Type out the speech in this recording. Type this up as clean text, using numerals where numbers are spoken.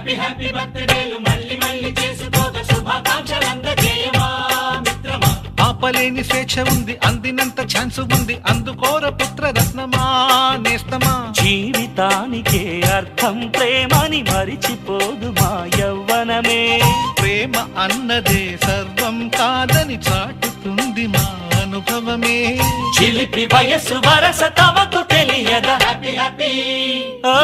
Happy happy బర్త్డేలు మళ్ళీ మళ్ళీ చేసుకోక శుభాకాంక్షలందజేయమా మిత్రమా. ఆపలేని స్వేచ్ఛ ఉంది, అందినంత ఛాన్స్ ఉంది, అందుకోర పుత్ర రత్నమా నేస్తమా. జీవితానికే అర్థం ప్రేమని మరిచిపోదు మా యవ్వనమే. ప్రేమ అన్నదే సర్వం కాదని చాటుతుంది మా అనుభవమే. చిలిపి వయసు వరస తమకు తెలియదా. హ్యాపీ హ్యాపీ ఓ